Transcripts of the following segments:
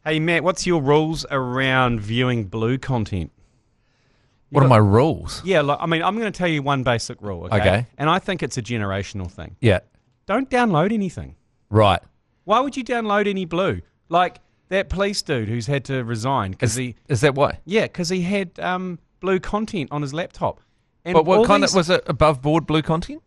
Hey, Matt, what's your rules around viewing blue content? What are my rules? Yeah, I'm going to tell you one basic rule, okay? And I think it's a generational thing. Yeah. Don't download anything. Right. Why would you download any blue? Like that police dude who's had to resign. Is that why? Yeah, because he had blue content on his laptop. And but what kind of, was it above board blue content?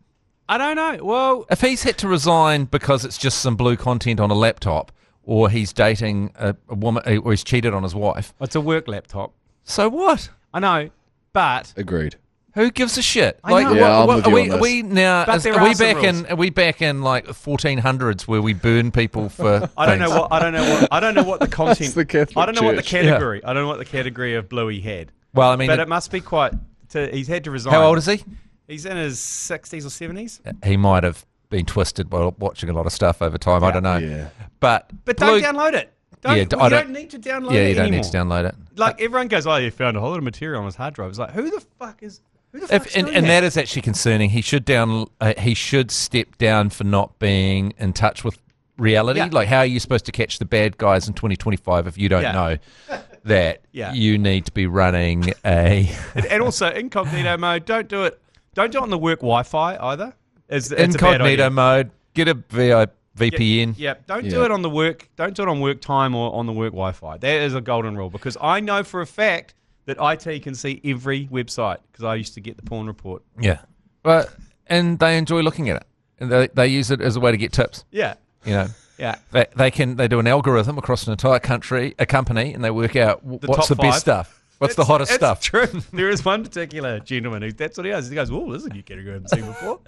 I don't know. Well, if he's had to resign because it's just some blue content on a laptop, or he's dating a woman, or he's cheated on his wife. It's a work laptop. So what? I know, but... Agreed. Who gives a shit? I know. Yeah, I'm with you on this. Are we back in like 1400s where we burn people for? I don't know what the content. The Catholic I don't know what the Church. category. I don't know what the category of blue he had. Well, I mean, but it must be quite. He's had to resign. How old is he? He's in his 60s or 70s. He might have been twisted by watching a lot of stuff over time. I don't know. Yeah. But don't download it. You don't need to download it Yeah, you anymore. don't need to download it. Like everyone goes, oh, you found a whole lot of material on his hard drive. It's like, who the fuck is? And that is actually concerning. He should step down for not being in touch with reality. Yeah. Like, how are you supposed to catch the bad guys in 2025 if you don't know that you need to be running a... and also, incognito mode, don't do it on the work Wi-Fi either. It's incognito mode, get a VPN. Don't do it on the work. Don't do it on work time or on the work Wi-Fi. That is a golden rule because I know for a fact that IT can see every website because I used to get the porn report. Yeah, and they enjoy looking at it, and they use it as a way to get tips. Yeah, you know. Yeah, they do an algorithm across an entire company, and they work out what's the best stuff. What's the hottest stuff? True. There is one particular gentleman that's what he does. He goes, "Oh, this is a new category I haven't seen before."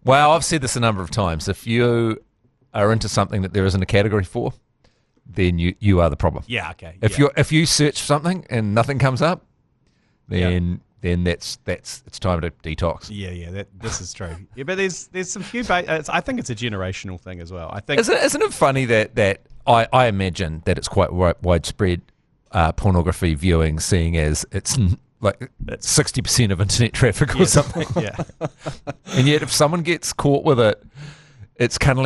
Well, I've said this a number of times. If you are into something that there isn't a category for, then you are the problem. Yeah, okay. If you search something and nothing comes up, then it's time to detox. Yeah, this is true. Yeah, but there's some few. I think it's a generational thing as well. I think isn't it funny that I imagine that it's quite widespread pornography viewing, seeing as it's like 60% of internet traffic or something. Yeah, and yet if someone gets caught with it, it's kind of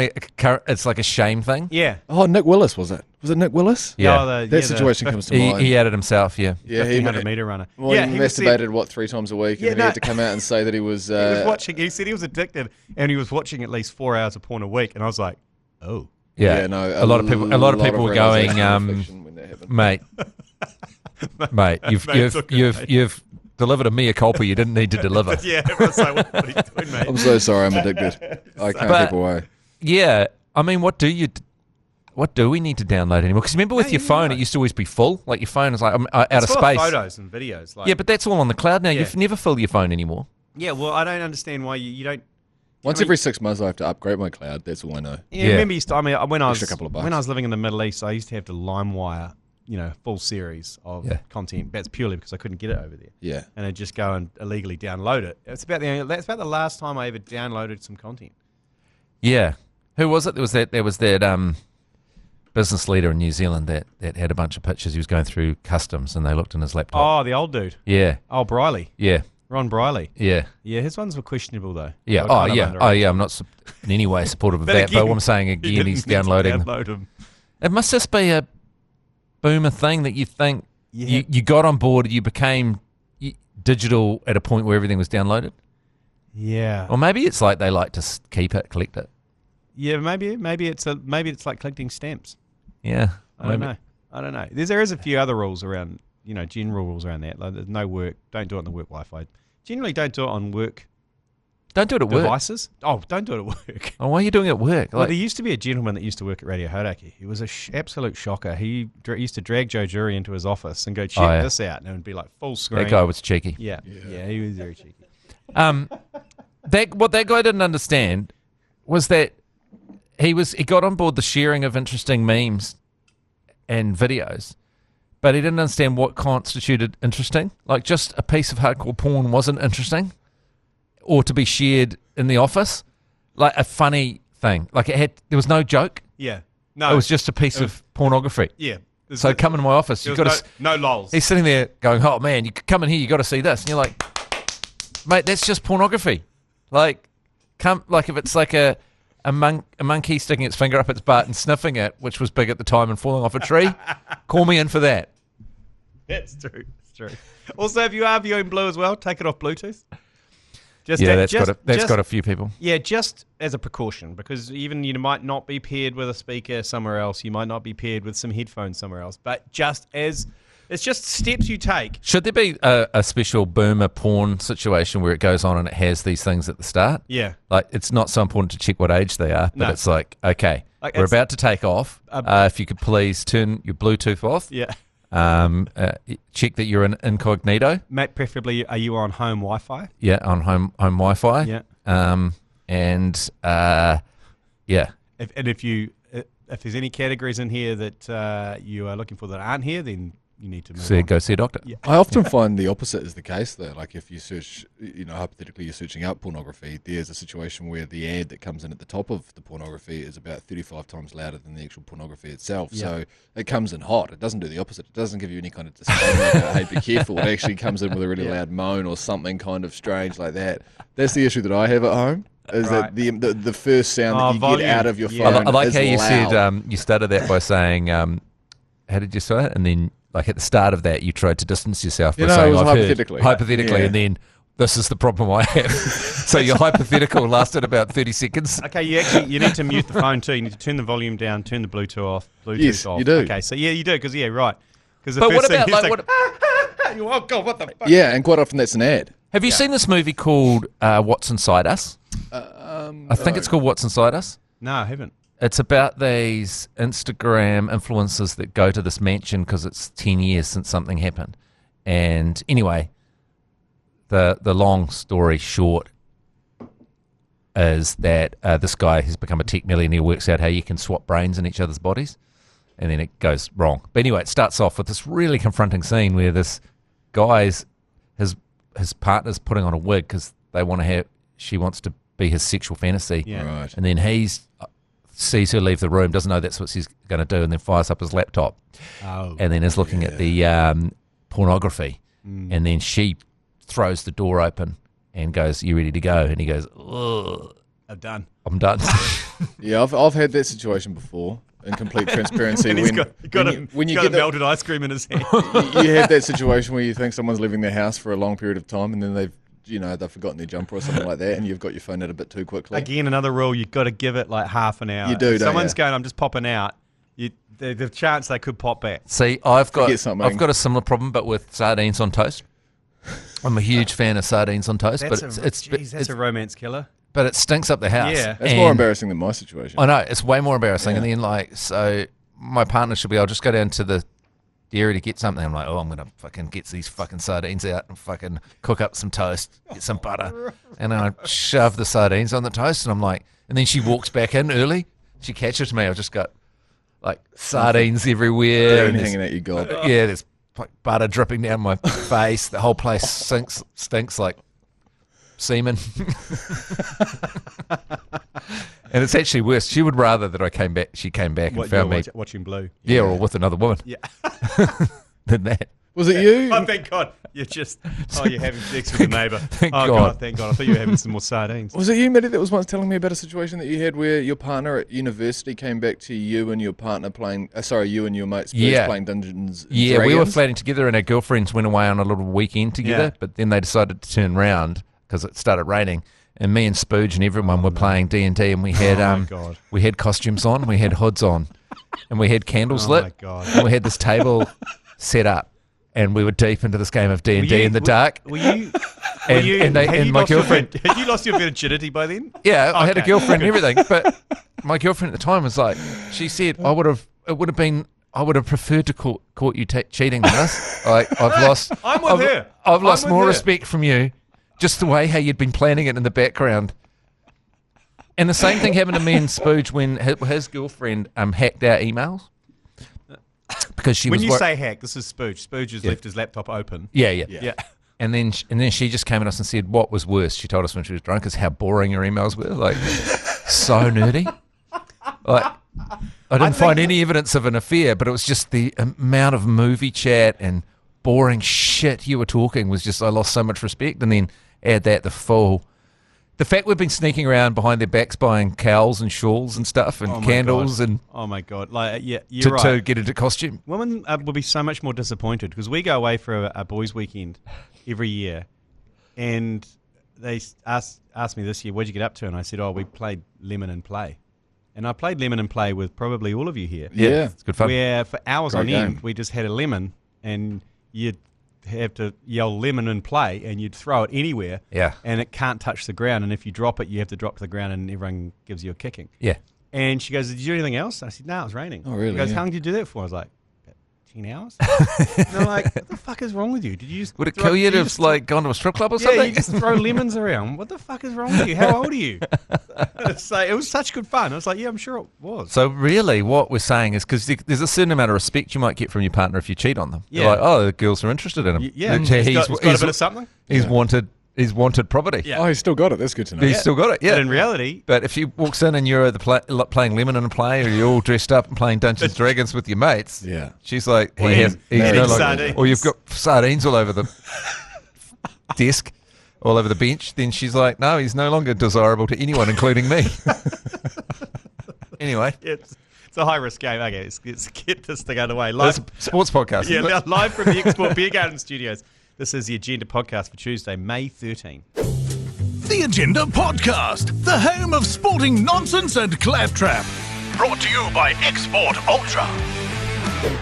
like a shame thing. Yeah. Oh, Nick Willis was it? Was it Nick Willis? Yeah. That situation comes to mind. He added himself. Yeah. Yeah. 100-meter runner. Well, he masturbated 3 times a week, and then he had to come out and say that he was. He was watching. He said he was addicted, and he was watching at least 4 hours of porn a week. And I was like, oh. Yeah. No. A lot of people were going, mate, you've delivered a mea culpa you didn't need to deliver. Yeah, everyone's like, what are you doing, mate? I'm so sorry, I'm addicted. I can't keep away. Yeah, I mean, what do we need to download anymore? Because remember with your phone, it used to always be full. Like your phone is like out of space. Photos and videos. Like, yeah, but that's all on the cloud now. You never fill your phone anymore. Yeah, well, I don't understand why you don't. Once every 6 months, I have to upgrade my cloud. That's all I know. Yeah. Remember, when I was living in the Middle East, I used to have to LimeWire, full series of content. That's purely because I couldn't get it over there. Yeah, and I'd just go and illegally download it. That's about the last time I ever downloaded some content. Yeah, who was it? There was that business leader in New Zealand that had a bunch of pictures. He was going through customs, and they looked in his laptop. Oh, the old dude. Yeah. Oh, Briley. Yeah. Ron Briley. Yeah. Yeah, his ones were questionable, though. Yeah. Oh, yeah. I'm not in any way supportive of that. But what I'm saying again, he's downloading. Them. It must just be a boomer thing that you think you got on board, you became digital at a point where everything was downloaded. Yeah. Or maybe it's like they like to keep it, collect it. Yeah, maybe it's like collecting stamps. Yeah. I don't know. There is a few other rules around. General rules around that. Like, there's no work. Don't do it on the work Wi-Fi. Generally, don't do it on work. Don't do it at devices. work. Oh, don't do it at work. Oh, why are you doing it at work? Well, there used to be a gentleman that used to work at Radio Hauraki. He was an absolute shocker. He used to drag Joe Jury into his office and go, check this out. And it would be like full screen. That guy was cheeky. Yeah, he was very cheeky. What that guy didn't understand was that he got on board the sharing of interesting memes and videos, but he didn't understand what constituted interesting. Like, just a piece of hardcore porn wasn't interesting, or to be shared in the office, like a funny thing. Like, there was no joke. Yeah, no, it was just a piece of pornography. Yeah. So come into my office, you've got to no lols. He's sitting there going, "Oh man, you come in here, you got to see this," and you're like, "Mate, that's just pornography." Like, if it's like a a monkey sticking its finger up its butt and sniffing it, which was big at the time and falling off a tree. Call me in for that. That's true. It's true. Also, if you are viewing Blue as well, take it off Bluetooth. That's got a few people. Yeah, just as a precaution, because even you might not be paired with a speaker somewhere else, you might not be paired with some headphones somewhere else, but just as it's just steps you take. Should there be a special boomer porn situation where it goes on and it has these things at the start? Yeah. Like, it's not so important to check what age they are, but it's like, okay, we're about to take off. If you could please turn your Bluetooth off. Yeah. Check that you're in incognito. Mate, preferably, are you on home Wi-Fi? Yeah, on home Wi-Fi. Yeah. Yeah. If there's any categories in here that you are looking for that aren't here, then you need to move on. Go see a doctor. Yeah. I often find the opposite is the case, though. Like, if you search, hypothetically, you're searching out pornography, there's a situation where the ad that comes in at the top of the pornography is about 35 times louder than the actual pornography itself. Yeah. So it comes in hot. It doesn't do the opposite. It doesn't give you any kind of disclaimer about, hey, be careful. It actually comes in with a really loud moan or something kind of strange like that. That's the issue that I have at home. Is that the first sound that you volume. get out of your phone? I like how you loud. said you started that by saying, how did you say it? And then, like, at the start of that, you tried to distance yourself by saying, it was I've hypothetically. heard, hypothetically, and then this is the problem I have. So your hypothetical lasted about 30 seconds. Okay, you need to mute the phone too. You need to turn the volume down, turn the Bluetooth off. Yes, off. you do. Okay, so you do, because right. But what about oh God, what the fuck? Yeah, and quite often that's an ad. have you seen this movie called What's Inside Us? I think it's called What's Inside Us. No, I haven't. It's about these Instagram influencers that go to this mansion because it's 10 years since something happened. And anyway, the long story short is that this guy has become a tech millionaire, works out how you can swap brains in each other's bodies, and then it goes wrong. But anyway, it starts off with this really confronting scene where this guy's his partner's putting on a wig because she wants to be his sexual fantasy. Yeah. Right. And then sees her leave the room, doesn't know that's what she's going to do, and then fires up his laptop. Oh. And then is looking at the pornography. And then she throws the door open and goes, "You ready to go?" And he goes, "Ugh, I'm done. I'm done." Yeah, I've had that situation before. In complete transparency, And when you got get melted ice cream in his hand. you have that situation where you think someone's leaving their house for a long period of time, and then they've forgotten their jumper or something like that, and you've got your phone out a bit too quickly. Again, another rule: you've got to give it like half an hour. You do, If don't someone's you? going, "I'm just popping out." The chance they could pop back. See, I've got something. a similar problem, but with sardines on toast. I'm a huge fan of sardines on toast, That's a romance killer. but it stinks up the house. Yeah. That's more embarrassing than my situation. I know, it's way more embarrassing. Yeah. And then, so my partner should be, I'll just go down to the dairy to get something. I'm like, I'm going to fucking get these fucking sardines out and fucking cook up some toast, get some butter. And I shove the sardines on the toast, and I'm like, and then she walks back in early. She catches me. I've just got like sardines everywhere. And hanging at your gob. Yeah, there's like butter dripping down my face. The whole place stinks like semen. And it's actually worse. She would rather that she came back and found me watching Blue. Yeah, or with another woman. Yeah. Than that. Was it you? Oh, thank God. You're having sex with the neighbour. Thank God. God. Thank God. I thought you were having some more sardines. Was it you, Matty, that was once telling me about a situation that you had where your partner at university came back to you and your partner playing, you and your mate Spurs playing Dungeons and Yeah, Dragons? we were flatting together and our girlfriends went away on a little weekend together, but then they decided to turn round because it started raining. And me and Spooge and everyone were playing D&D, and we had we had costumes on, we had hoods on, and we had candles lit, my God. and we had this table set up, and we were deep into this game of D&D in the dark. Were you? And my girlfriend. Had you lost your virginity by then? Yeah, I had a girlfriend and everything, but my girlfriend at the time was like, she said, I would have preferred to caught you cheating than this. Like, I'm with her. I've lost I'm with more her. respect from you. Just the way how you'd been planning it in the background. And the same thing happened to me and Spooge when his girlfriend hacked our emails. Because she When was you say hack, this is Spooge. Spooge has left his laptop open. Yeah. And then she just came at us and said, what was worse? She told us when she was drunk is how boring her emails were. Like, so nerdy. Like, I didn't find any evidence of an affair, but it was just the amount of movie chat and boring shit you were talking was just, I lost so much respect. And then add that the full The fact we've been sneaking around behind their backs buying cowls and shawls and stuff and candles and oh my god, like you're right. to get into costume. Women will be so much more disappointed because we go away for a boys' weekend every year, and they asked me this year, "What'd you get up to?" And I said, "Oh, we played Lemon and Play," and I played Lemon and Play with probably all of you here. Yeah. It's good fun. Where for hours Great on end game. we just had a lemon, and you'd have to yell lemon and play, and you'd throw it anywhere, and it can't touch the ground, and if you drop it, you have to drop to the ground, and everyone gives you a kicking. Yeah. And she goes, "Did you do anything else?" I said, "No, it was raining." Oh, really? She goes, Yeah. "How long did you do that for?" I was like, "About 10 hours." And I'm like, "What the fuck is wrong with you? Did you just Would it kill you to have like gone to a strip club or yeah, something? you just throw lemons around. What the fuck is wrong with you? How old are you?" So it was such good fun. I was like, "Yeah, I'm sure it was." So really what we're saying is because there's a certain amount of respect you might get from your partner if you cheat on them. Yeah. You're like, oh, the girls are interested in him. Yeah, He's he's got a bit of something. He's wanted property. Yeah. Oh, he's still got it. That's good to know. He's still got it, yeah. But in reality, But if he walks in and you're playing Lemon and Play, or you're all dressed up and playing Dungeons and Dragons with your mates, Yeah. she's like, Well, he's no longer, sardines. or you've got sardines all over the desk, all over the bench, then she's like, no, he's no longer desirable to anyone, including me. Anyway, it's a high risk game. Okay, let's get this thing out of the way. it's Live, a sports podcast. yeah, isn't it? now live from the Export Beer Garden Studios. This is the Agenda podcast for Tuesday, May 13. The Agenda Podcast, the home of sporting nonsense and claptrap. Brought to you by Export Ultra.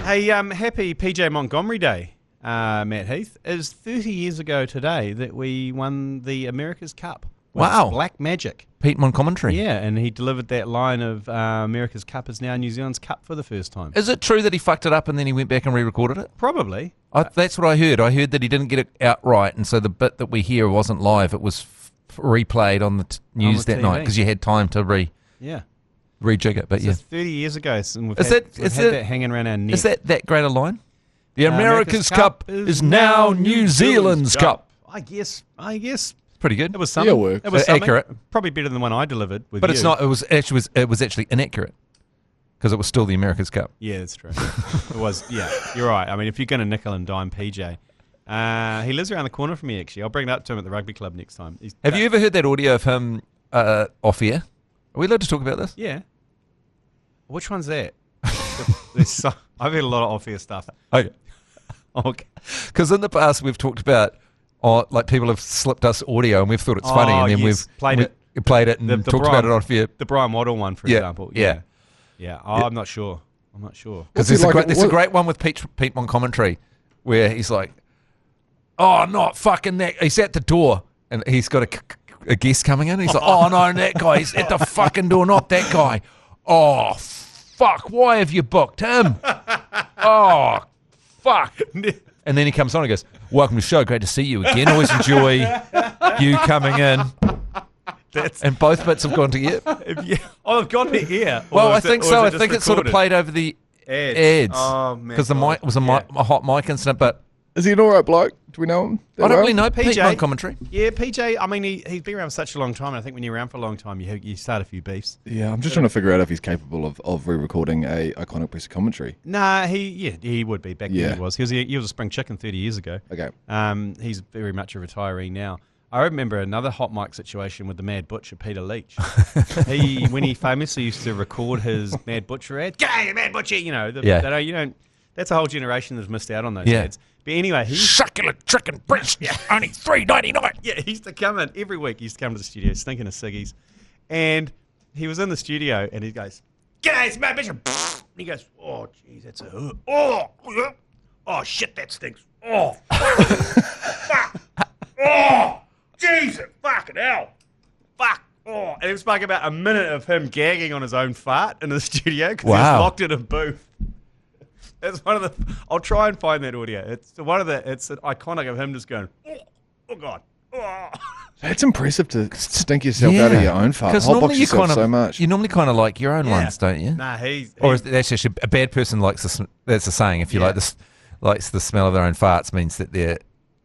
Hey, happy PJ Montgomery Day, Matt Heath. It was 30 years ago today that we won the America's Cup. with Wow. Black Magic. Pete Montgomery. Yeah, and he delivered that line of America's Cup is now New Zealand's Cup for the first time. Is it true that he fucked it up and then he went back and re-recorded it? Probably. That's what I heard. I heard that he didn't get it out right, and so the bit that we hear wasn't live. It was replayed on the news the that night TV. because you had time to Yeah. rejig it. But So yeah, 30 years ago, and we've Is had, that- we've is had that- that hanging around our neck. is that great a line? The America's America's Cup is now New Zealand's Cup. I guess. Pretty good. It was something. Yeah, it worked. It was something. Accurate. Probably better than the one I delivered with But you. it's not. It was actually inaccurate because it was still the America's Cup. Yeah, that's true. It was. Yeah, you're right. I mean, if you're going to nickel and dime PJ, he lives around the corner from me. Actually, I'll bring it up to him at the rugby club next time. Have you ever heard that audio of him off air? Are we allowed to talk about this? Yeah. Which one's that? I've heard a lot of off-air stuff. Okay. Okay. Because in the past we've talked about, like people have slipped us audio and we've thought it's funny, and then yes, we've played it. played it and The talked Brian- about it off air. The Brian Waddle one, for Yeah, example. yeah. Yeah. Oh, I'm not sure. Because What's there's, it like- there's a great one with Pete Montgomery where he's like, oh, not fucking that. He's at the door and he's got a guest coming in. He's like, oh, no, that guy. He's at the fucking door, not that guy. Oh, fuck. Why have you booked him? Oh, fuck. And then he comes on and goes, welcome to the show. Great to see you again. Always enjoy you coming in. And both bits have gone to you. Oh, I've gone to ear. Well, Or I is it- think or so. I is it think just it sort of recorded? played over the ads. Oh, man. Because the mic was a hot mic incident, but Is he an all right bloke? Do we know him? I don't really know Pete PJ. Montgomery. Yeah, PJ, I mean, he's been around for such a long time, and I think when you're around for a long time, you start a few beefs. Yeah, I'm just trying to figure out if he's capable of re-recording a iconic piece of commentary. Nah, he would be. Back then Yeah. he was. He was a spring chicken 30 years ago. Okay. He's very much a retiree now. I remember another hot mic situation with the Mad Butcher, Peter Leach. When he famously used to record his Mad Butcher ad, "G'day, Mad Butcher," that's a whole generation that's missed out on those ads. But anyway, Succulent chicken breast, only $3.99. yeah, he used to come in every week. He used to come to the studio, stinking of ciggies. And he was in the studio, and he goes, "G'day, it's Mad Butcher." And he goes, "Oh, geez, that's a hook. Oh, shit, that stinks. Oh, fuck. Oh, Jesus, fucking hell. Fuck. Oh." And it was like about a minute of him gagging on his own fart in the studio because he was Wow. locked in a booth. It's one of the. I'll try and find that audio. It's an iconic of him just going, "Oh God." Oh. It's impressive to stink yourself out of your own fart. Because Hotbox normally you yourself kind of so much. You normally kind of like your own ones, don't you? Nah, he's Or is that's actually a bad person likes the that's the saying. If you Yeah. like this, likes the smell of their own farts means that they're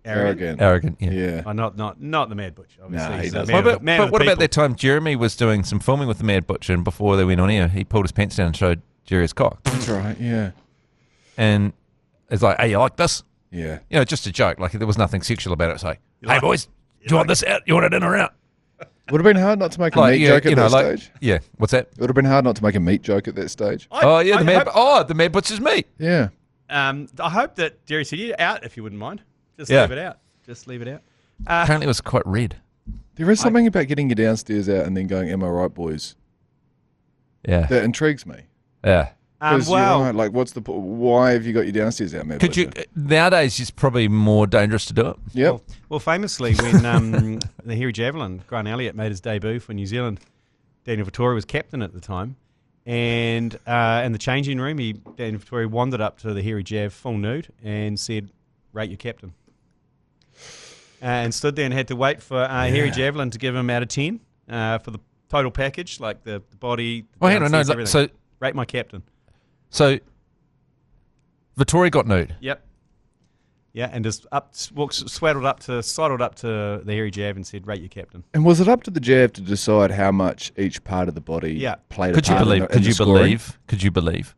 arrogant. arrogant. Yeah. Yeah. Oh, not the Mad Butcher. Obviously, Nah, he he's a doesn't. man But, of the- man of the what about people. that time Jeremy was doing some filming with the Mad Butcher, and before they went on air, he pulled his pants down and showed Jerry's cock, That's right. Yeah. and it's like, "Hey, you like this?" Yeah. You know, just a joke. Like there was nothing sexual about it. It's like, "Hey, like- boys, do you want this out? You want it in or out?" Would have been hard not to make a meat joke at that stage. Yeah, what's that? It would have been hard not to make a meat joke at that stage. The man butchers meat. Yeah. I hope that Jerry said, "You out if you wouldn't mind. Just leave it out. Just leave it out." Apparently, it was quite red. There is something about getting your downstairs out and then going, "Am I right, boys?" Yeah, that intrigues me. Yeah. Because you're right, like, why have you got your downstairs out, man? Nowadays, it's probably more dangerous to do it. Yep. Well, famously, when the hairy javelin, Grant Elliott, made his debut for New Zealand, Daniel Vettori was captain at the time, and in the changing room, Daniel Vettori wandered up to the hairy jav full nude and said, "Rate your captain," and stood there and had to wait for hairy javelin to give him out of 10 for the total package, like the body. Hang on, no, so rate my captain. So, Vettori got nude. Yep. Yeah, and just sidled up to the hairy jav and said, "Rate your captain." And was it up to the jav to decide how much each part of the body played a part? Could you believe?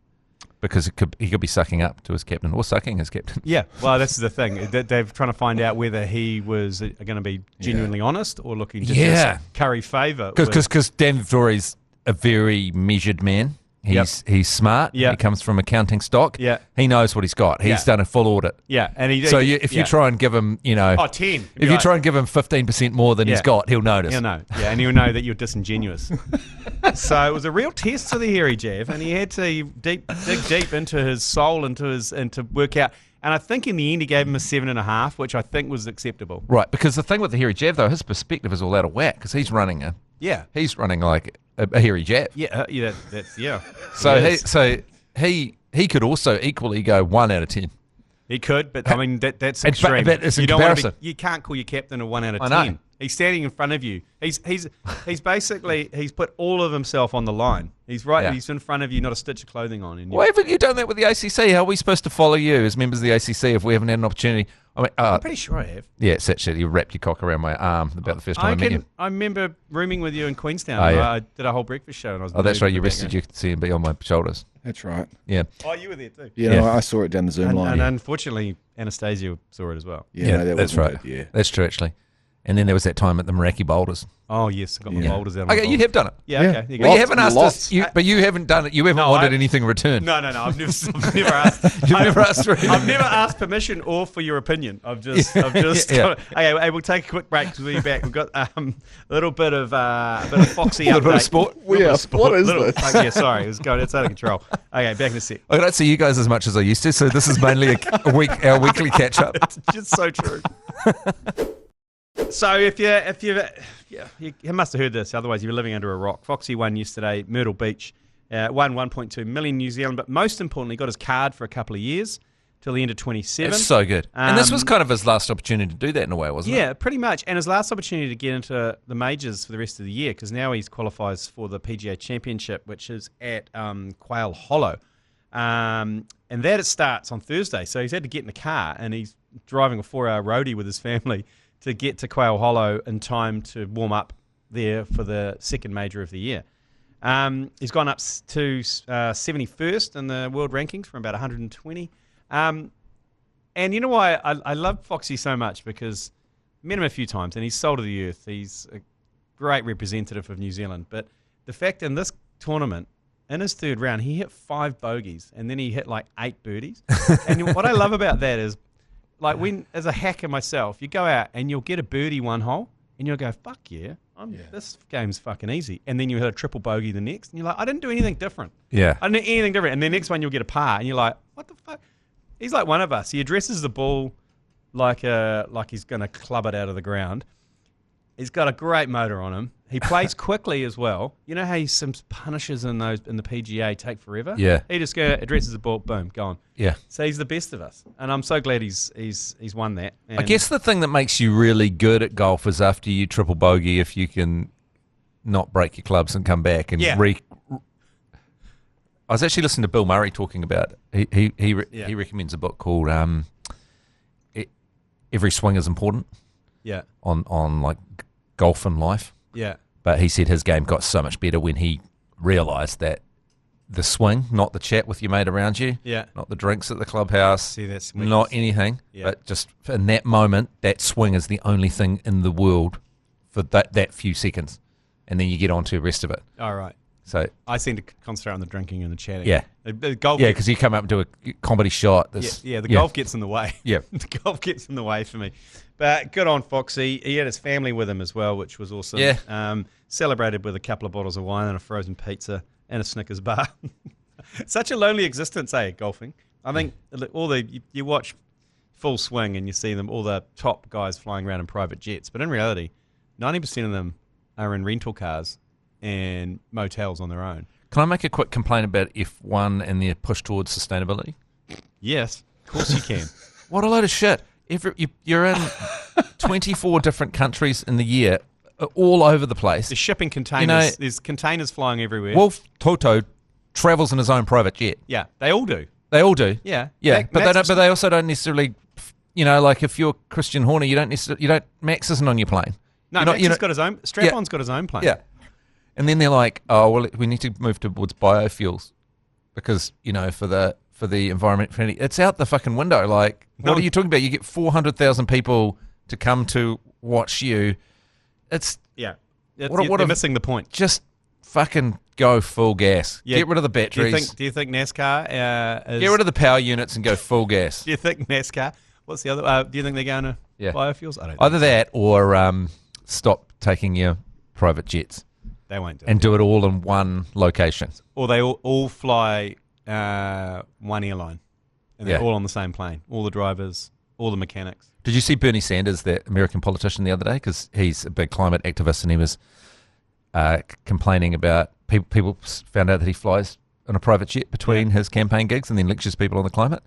Because he could be sucking up to his captain or sucking his captain. Yeah, well, that's the thing. They're trying to find out whether he was going to be genuinely honest or looking to just curry favour. Because Dan Vettori's a very measured man. He's smart. Yep. He comes from accounting stock. Yeah. He knows what he's got. He's done a full audit. Yeah. And if you try and give him, 10. If you try and give him 15% more than he's got, he'll notice. He'll know. Yeah, and he'll know that you're disingenuous. So it was a real test for the hairy jav, and he had to dig deep into his soul and to work out. And I think in the end he gave him a 7.5, which I think was acceptable. Right, because the thing with the hairy jav though, his perspective is all out of whack because he's running like a hairy jab. So he could also equally go 1 out of 10. He could, but I mean that's extreme. But it's comparison. You can't call your captain a 1 out of 10. I know. He's standing in front of you. He's basically he's put all of himself on the line. He's right. Yeah. He's in front of you, not a stitch of clothing on. Why haven't you done that with the ACC? How are we supposed to follow you as members of the ACC if we haven't had an opportunity? I mean, I'm pretty sure I have. Yeah, it's that shit. You wrapped your cock around my arm about the first time I met you. I remember rooming with you in Queenstown. I did a whole breakfast show. And I was that's right. You rested your CMB on my shoulders. That's right. Yeah. Oh, you were there too. Yeah, no, I saw it down the Zoom line. And unfortunately, Anastasia saw it as well. Yeah, no, that's right. Yeah, that's true actually. And then there was that time at the Meraki Boulders. Oh yes, I got my boulders out. Okay, you have done it. Yeah, okay. But you haven't asked us. But you haven't done it. You haven't wanted anything returned. No. I've never asked. I've never asked permission or for your opinion. I've just. Okay, we'll take a quick break. We'll be back. We've got a little bit of Foxy update. A bit of sport. What is this? Yeah, sorry, it's out of control. Okay, back in a sec. I don't see you guys as much as I used to, so this is mainly our weekly catch up. It's just so true. So if you must have heard this, otherwise you're living under a rock. Foxy won yesterday, Myrtle Beach, won 1.2 million New Zealand, but most importantly got his card for a couple of years till the end of 27. It's so good. And this was kind of his last opportunity to do that in a way, wasn't it? Yeah, pretty much. And his last opportunity to get into the majors for the rest of the year, because now he qualifies for the PGA Championship, which is at Quail Hollow. And that it starts on Thursday. So he's had to get in the car, and he's driving a 4-hour roadie with his family to get to Quail Hollow in time to warm up there for the second major of the year. He's gone up to 71st in the world rankings from about 120. And you know why I love Foxy so much? Because I met him a few times and he's soul to the earth. He's a great representative of New Zealand. But the fact in this tournament, in his third round, he hit 5 bogeys and then he hit like 8 birdies. And what I love about that is, like, when, as a hacker myself, you go out and you'll get a birdie one hole and you'll go, fuck yeah, this game's fucking easy. And then you hit a triple bogey the next and you're like, I didn't do anything different. Yeah. I didn't do anything different. And the next one you'll get a par and you're like, what the fuck? He's like one of us. He addresses the ball like he's going to club it out of the ground. He's got a great motor on him. He plays quickly as well. You know how some punishes in the PGA take forever? Yeah. He just addresses the ball, boom, gone. Yeah. So he's the best of us. And I'm so glad he's won that. And I guess the thing that makes you really good at golf is after you triple bogey, if you can not break your clubs and come back and I was actually listening to Bill Murray talking about it. He recommends a book called Every Swing is Important. Yeah. On like golf and life. Yeah. But he said his game got so much better when he realised that the swing, not the chat with your mate around you, not the drinks at the clubhouse, not anything, but just in that moment, that swing is the only thing in the world for that few seconds, and then you get on to the rest of it. All right. So I seem to concentrate on the drinking and the chatting. Yeah. The golf. yeah, because you come up and do a comedy shot. The golf gets in the way. Yeah. The golf gets in the way for me. But good on Foxy. He had his family with him as well, which was awesome. Yeah. Celebrated with a couple of bottles of wine and a frozen pizza and a Snickers bar. Such a lonely existence, golfing. I think you watch Full Swing and you see them, all the top guys flying around in private jets. But in reality, 90% of them are in rental cars and motels on their own. Can I make a quick complaint about F1 and their push towards sustainability? Yes, of course you can. What a load of shit. You're in 24 different countries in the year, all over the place. There's shipping containers. There's containers flying everywhere. Wolf Toto travels in his own private jet. Yeah, they all do. They all do. Yeah. But they also don't necessarily, like if you're Christian Horner, Max isn't on your plane. No, Max has got his own. Strap-on's got his own plane. Yeah. And then they're like, oh, well, we need to move towards biofuels because, for the environment friendly. It's out the fucking window. Like, what are you talking about? You get 400,000 people to come to watch you. They're missing the point. Just fucking go full gas. Yeah. Get rid of the batteries. Do you think NASCAR Get rid of the power units and go full gas. Do you think NASCAR? What's the other? Do you think they're going to biofuels? I don't. Either that or stop taking your private jets. They won't do it. And do it all in one location. Or they all fly one airline. And they're all on the same plane. All the drivers, all the mechanics. Did you see Bernie Sanders, the American politician, the other day? Because he's a big climate activist and he was complaining about people found out that he flies on a private jet between his campaign gigs and then lectures people on the climate.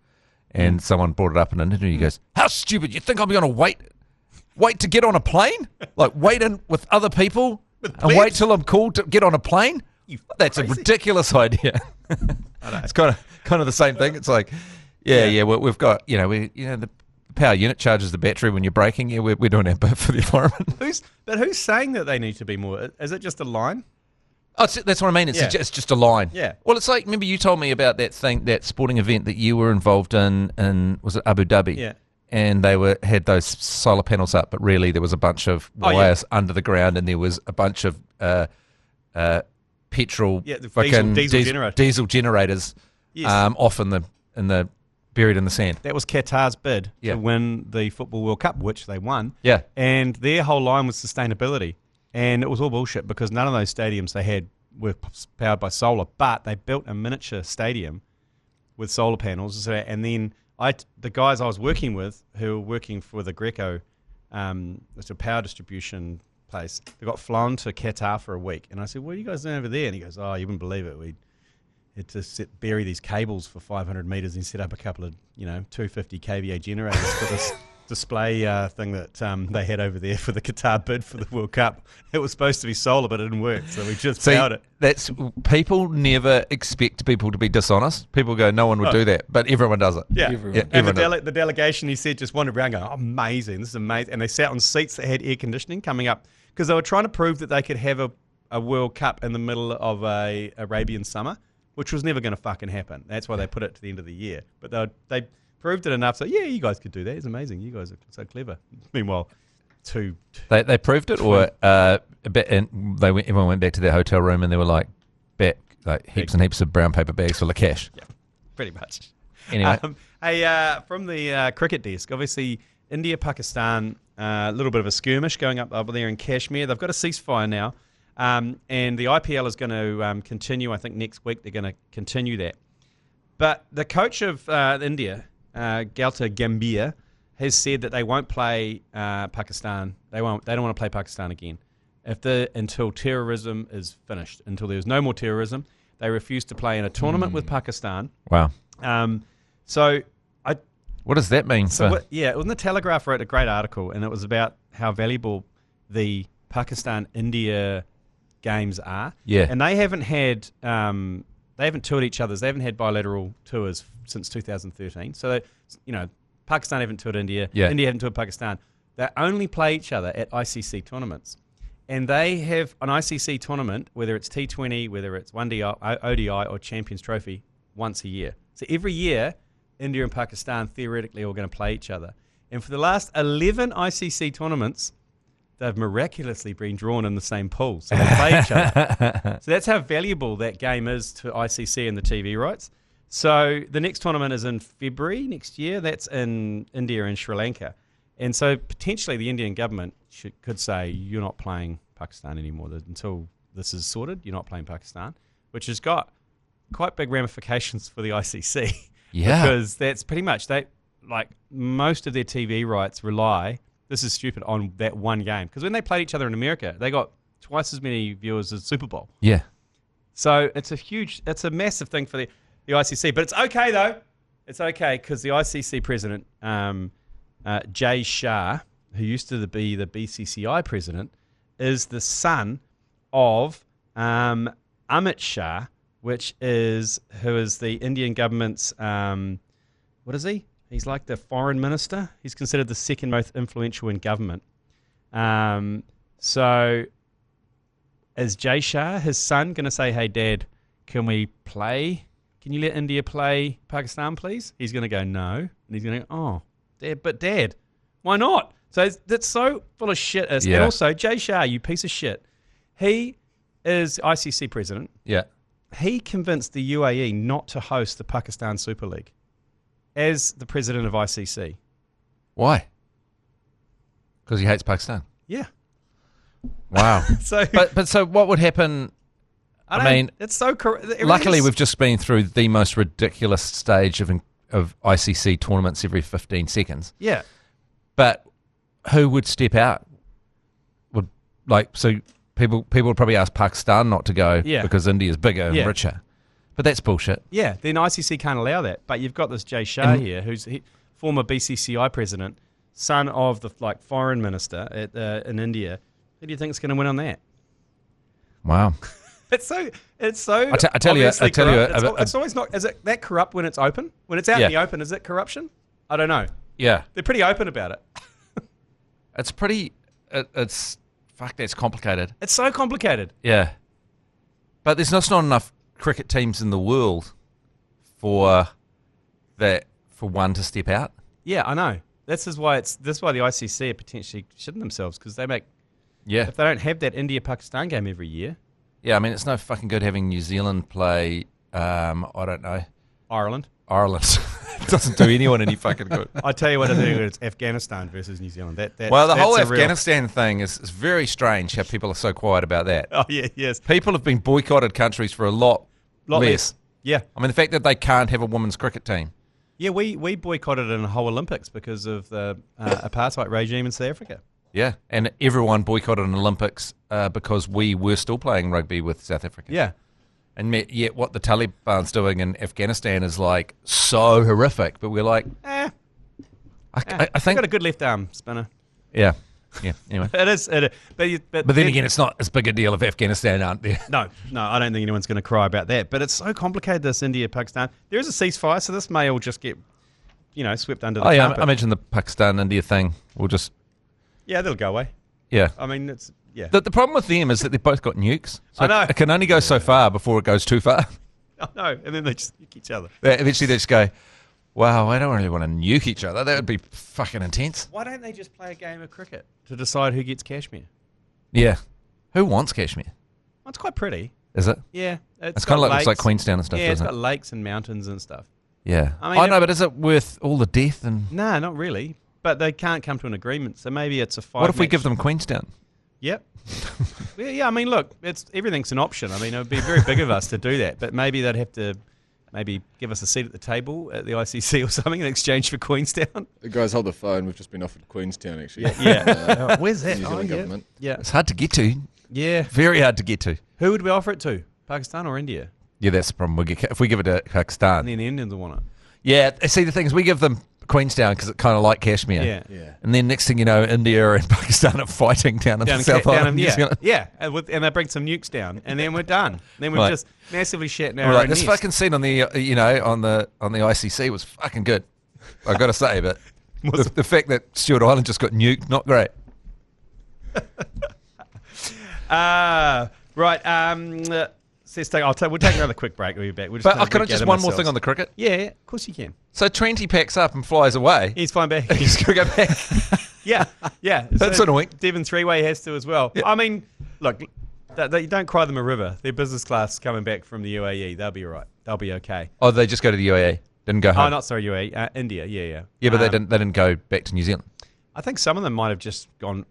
And someone brought it up in an interview. He goes, how stupid. You think I'm going to wait to get on a plane? Like wait in with other people? And wait till I'm called to get on a plane? That's a ridiculous idea. It's kind of the same thing. It's like, we've got, the power unit charges the battery when you're braking. Yeah, we're doing our bit for the environment. Who's saying that they need to be more? Is it just a line? Oh, that's what I mean. It's just a line. Yeah. Well, it's like, remember you told me about that sporting event that you were involved in was it Abu Dhabi? Yeah. And they had those solar panels up, but really there was a bunch of wires under the ground, and there was a bunch of petrol, diesel generators, off in the buried in the sand. That was Qatar's bid to win the Football World Cup, which they won. Yeah, and their whole line was sustainability, and it was all bullshit because none of those stadiums they had were powered by solar, but they built a miniature stadium with solar panels, and then. The guys I was working with, who were working for the Greco, it's a power distribution place, they got flown to Qatar for a week. And I said, what are you guys doing over there? And he goes, oh, you wouldn't believe it. We had to bury these cables for 500 metres and set up a couple of, 250 kVA generators for this display thing that they had over there for the Qatar bid for the World Cup. It was supposed to be solar, but it didn't work, so we just powered it. People never expect people to be dishonest. People go, no one would do that, but everyone does it. Yeah, and the delegation, he said, just wandered around going, oh, amazing, this is amazing. And they sat on seats that had air conditioning coming up because they were trying to prove that they could have a World Cup in the middle of a Arabian summer, which was never going to fucking happen. That's why they put it to the end of the year. But they proved it enough, so you guys could do that. It's amazing. You guys are so clever. Meanwhile, they proved it, or a bit, and everyone went back to their hotel room and they were like heaps and heaps of brown paper bags full of cash. Yeah, pretty much. Anyway, from the cricket desk, obviously India, Pakistan, a little bit of a skirmish going up over there in Kashmir. They've got a ceasefire now, and the IPL is going to continue. I think next week they're going to continue that. But the coach of India, Galta Gambhir, has said that they won't play Pakistan. They don't want to play Pakistan again until terrorism is finished. Until there's no more terrorism, they refuse to play in a tournament with Pakistan. Wow. What does that mean? The Telegraph wrote a great article, and it was about how valuable the Pakistan-India games are. Yeah. And they haven't had they haven't toured each other's. They haven't had bilateral tours since 2013. So, Pakistan haven't toured India. Yeah. India haven't toured Pakistan. They only play each other at ICC tournaments. And they have an ICC tournament, whether it's T20, whether it's 1D, ODI, or Champions Trophy, once a year. So every year, India and Pakistan theoretically are going to play each other. And for the last 11 ICC tournaments, they've miraculously been drawn in the same pool, so they play each other. So that's how valuable that game is to ICC and the TV rights. So the next tournament is in February next year. That's in India and Sri Lanka. And so potentially the Indian government could say, you're not playing Pakistan anymore. Until this is sorted, you're not playing Pakistan, which has got quite big ramifications for the ICC. Yeah. Because that's pretty much, most of their TV rights rely, this is stupid, on that one game. Because when they played each other in America, they got twice as many viewers as Super Bowl. Yeah. So it's a massive thing for the ICC. But it's okay, though. It's okay because the ICC president, Jay Shah, who used to be the BCCI president, is the son of Amit Shah, who is the Indian government's, what is he? He's like the foreign minister. He's considered the second most influential in government. So is Jay Shah, his son, going to say, hey, Dad, can you let India play Pakistan, please? He's going to go, no. And he's going to go, oh, Dad, why not? So that's so full of shit. Yeah. And also, Jay Shah, you piece of shit. He is ICC president. Yeah. He convinced the UAE not to host the Pakistan Super League as the president of ICC. Why? Because he hates Pakistan. Yeah. Wow. So, but so what would happen? I mean, it's so. Luckily, we've just been through the most ridiculous stage of ICC tournaments every 15 seconds. Yeah. But who would step out? People would probably ask Pakistan not to go because India's bigger and richer. But that's bullshit. Yeah, then ICC can't allow that. But you've got this Jay Shah here, who's former BCCI president, son of the foreign minister in India. Who do you think is going to win on that? Wow. It's so. I tell you. It's always not. Is it that corrupt when it's open? When it's out in the open, is it corruption? I don't know. Yeah, they're pretty open about it. It's pretty. It's that's complicated. It's so complicated. Yeah, but there's just not enough cricket teams in the world for one to step out. Yeah, I know. This is why the ICC are potentially shitting themselves because they make. Yeah. If they don't have that India-Pakistan game every year. Yeah, I mean, it's no fucking good having New Zealand play, I don't know. Ireland. It doesn't do anyone any fucking good. I tell you what I think, it's Afghanistan versus New Zealand. The whole Afghanistan thing is very strange how people are so quiet about that. Oh, yeah, yes. People have been boycotted countries for a lot less. Yeah. I mean, the fact that they can't have a women's cricket team. Yeah, we boycotted in the whole Olympics because of the apartheid regime in South Africa. Yeah, and everyone boycotted an Olympics because we were still playing rugby with South Africa. Yeah. And yet what the Taliban's doing in Afghanistan is so horrific, but we're like, I think... got a good left arm spinner. Yeah, anyway. It is. But then again, it's not as big a deal if Afghanistan aren't there. No, I don't think anyone's going to cry about that. But it's so complicated, this India-Pakistan. There is a ceasefire, so this may all just get, swept under the carpet. I mentioned the Pakistan-India thing will just... Yeah, they'll go away. Yeah. I mean, it's... Yeah. The problem with them is that they've both got nukes. So I know. It can only go so far before it goes too far. I know, and then they just nuke each other. Eventually they just go, wow, I don't really want to nuke each other. That would be fucking intense. Why don't they just play a game of cricket to decide who gets Kashmir? Yeah. Who wants Kashmir? Well, it's quite pretty. Is it? Yeah. It's kind of looks like Queenstown and stuff, yeah, doesn't it? it's got lakes and mountains and stuff. Yeah. I mean, know, but is it worth all the death? No, not really. But they can't come to an agreement, so maybe it's a five. What if we give them Queenstown? Yep. Yeah, I mean, look, everything's an option. I mean, it would be very big of us to do that, but maybe they'd have to give us a seat at the table at the ICC or something in exchange for Queenstown. The guys, hold the phone. We've just been offered Queenstown, actually. Yeah. Where's that? New Zealand government. Yeah. It's hard to get to. Yeah. Very hard to get to. Who would we offer it to? Pakistan or India? Yeah, that's the problem. If we give it to Pakistan. And then the Indians will want it. Yeah, see, the thing is, we give them Queenstown because it's kind of like Kashmir. Yeah. And then next thing you know, India and Pakistan are fighting down in the South Island of New Zealand. Yeah, and they bring some nukes down, and then we're done. Then we've just massively shat in our own this nest. fucking scene on the on the ICC was fucking good. I've got to say, but the fact that Stewart Island just got nuked, not great. Right. We'll take another quick break. We'll be back. But can I just one more thing on the cricket? Yeah, of course you can. So Trenty packs up and flies away. He's flying back. He's going to go back. Yeah. That's annoying. Devon Three-Way has to as well. Yeah. I mean, look, they don't cry them a river. They're business class coming back from the UAE. They'll be all right. They'll be okay. Oh, they just go to the UAE. Didn't go home. Oh, not sorry, UAE. India. Yeah. Yeah, but they didn't go back to New Zealand. I think some of them might have just gone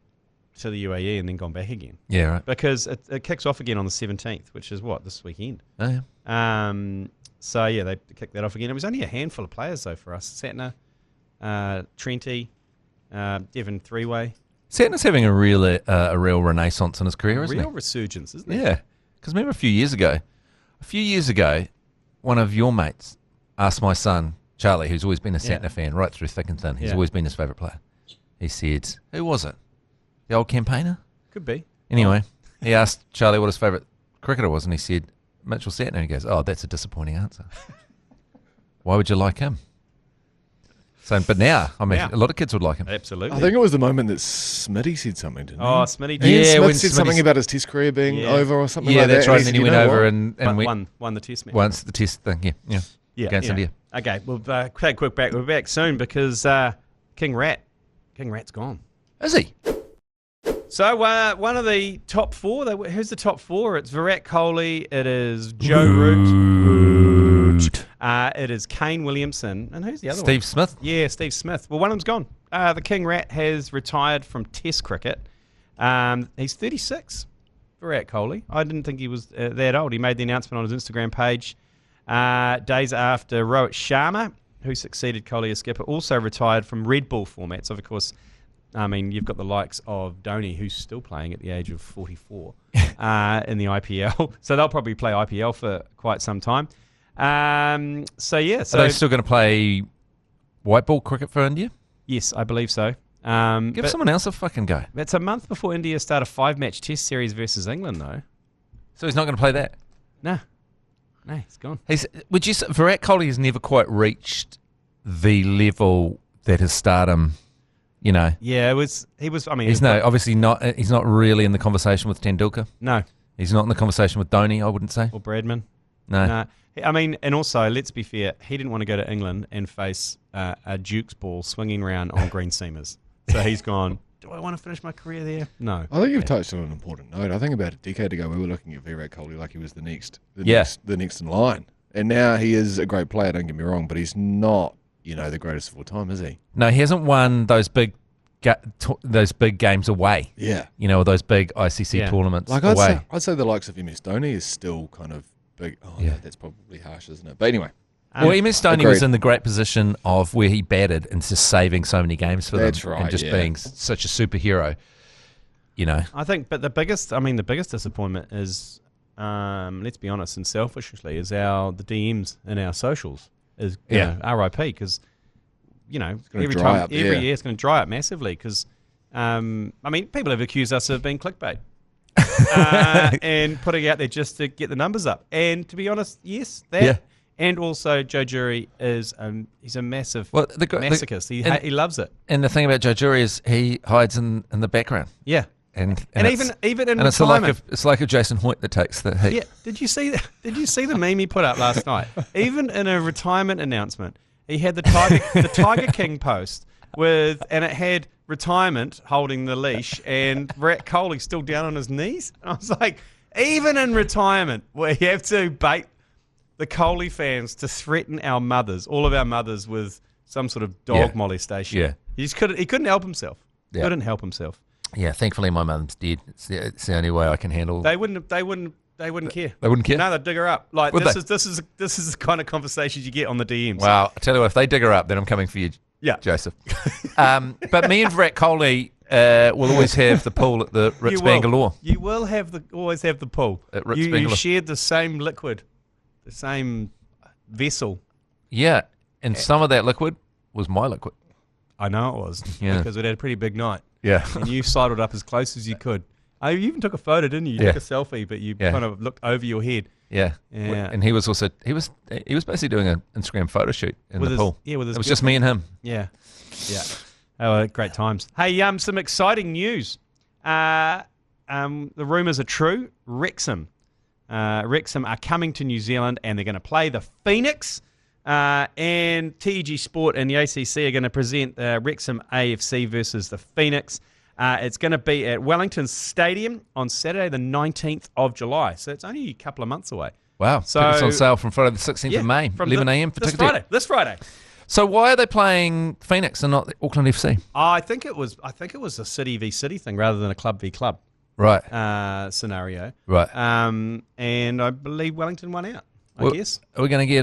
to the UAE and then gone back again. Yeah, right. Because it kicks off again on the 17th, which is this weekend. Oh, yeah. So, yeah, they kicked that off again. It was only a handful of players, though, for us. Satner, Trenty, Devon Three-Way. Satner's having a real renaissance in his career, isn't he? Real resurgence, isn't it? Yeah. Because remember a few years ago, one of your mates asked my son, Charlie, who's always been a Satner fan right through thick and thin. He's always been his favourite player. He said, who was it? The old campaigner? Could be. Anyway, he asked Charlie what his favourite cricketer was, and he said, Mitchell Satner. He goes, oh, that's a disappointing answer. Why would you like him? So, but now, I mean, a lot of kids would like him. Absolutely. I think it was the moment that Smitty said something, didn't he? Oh, Smitty did. Yeah, when Smith said something about his test career being over or something like that. Yeah, that's right. And then he went over and won the test match. Once the test thing, against India. Okay, we'll take a quick back. We're back soon because King Rat's gone. Is he? So one of the top four. Who's the top four? It's Virat Kohli. It is Joe Root. It is Kane Williamson. And who's the other one? Steve Smith. Yeah, Steve Smith. Well, one of them's gone. The King Rat has retired from Test cricket. He's 36. Virat Kohli. I didn't think he was that old. He made the announcement on his Instagram page days after Rohit Sharma, who succeeded Kohli as skipper, also retired from Red Bull formats. Of course, I mean, you've got the likes of Dhoni, who's still playing at the age of 44 in the IPL. So they'll probably play IPL for quite some time. So are they still going to play white ball cricket for India? Yes, I believe so. Give someone else a fucking go. It's a month before India start a 5-match Test series versus England, though. So he's not going to play that? No, he's gone. Would you say Virat Kohli has never quite reached the level that his stardom, Yeah, he was. I mean, obviously not. He's not really in the conversation with Tendulkar. No, he's not in the conversation with Dhoni. I wouldn't say, or Bradman. No. I mean, and also, let's be fair, he didn't want to go to England and face a Duke's ball swinging around on green seamers. So he's gone, do I want to finish my career there? No. I think you've touched on an important note. I think about a decade ago we were looking at Virat Kohli like he was the next in line. And now he is a great player, don't get me wrong, but he's not, the greatest of all time, is he? No, he hasn't won those big games away. Yeah. Or those big ICC tournaments away. I'd say the likes of MS Dhoni is still kind of big. Oh, yeah. That's probably harsh, isn't it? But anyway. Well, MS Dhoni was in the great position of where he batted and just saving so many games for them. That's right, and just being such a superhero, I think, but the biggest disappointment is, let's be honest and selfishly, is the DMs in our socials is RIP because every year it's going to dry up massively because people have accused us of being clickbait. And putting out there just to get the numbers up. And to be honest, yes, that. Yeah. And also, Joe Jury is he's a massive masochist. He loves it. And the thing about Joe Jury is he hides in the background. Yeah. And even in and retirement. it's like a Jason Hoyt that takes the heat. Yeah. Did you see the meme he put up last night? Even in a retirement announcement, he had the Tiger King post and it had retirement holding the leash and Virat Kohli still down on his knees. And I was like, even in retirement, we have to bait the Kohli fans to threaten all of our mothers, with some sort of dog molestation. Yeah, he couldn't help himself. Yeah. Couldn't help himself. Yeah, thankfully my mum's dead. It's the only way I can handle. They wouldn't care. They wouldn't care. No, they'd dig her up. Like this is the kind of conversations you get on the DMs. Well, I tell you what, if they dig her up, then I'm coming for you. Yeah, Joseph. But me and Virat Kohli will always have the pool at the Ritz Bangalore. You will always have the pool at Ritz Bangalore. You shared the same liquid, the same vessel. Yeah, and some of that liquid was my liquid. I know it was. Yeah, because we had a pretty big night. Yeah, and you sidled up as close as you could. You even took a photo, didn't you? You took a selfie, but you kind of looked over your head. Yeah. And he was basically doing an Instagram photo shoot in the pool. Yeah, it was just me and him. Yeah. Oh, great times. Hey, some exciting news. The rumours are true. Wrexham are coming to New Zealand and they're going to play the Phoenix And TEG Sport and the ACC are going to present Wrexham AFC versus the Phoenix. It's going to be at Wellington Stadium on Saturday, the 19th of July. So it's only a couple of months away. Wow. So Tickets on sale from Friday the 16th of May, from 11 a.m. for this ticket. Friday. This Friday. So why are they playing Phoenix and not the Auckland FC? I think it was a city v city thing rather than a club v club Right. scenario. Right. And I believe Wellington won out. I guess. Are we going to get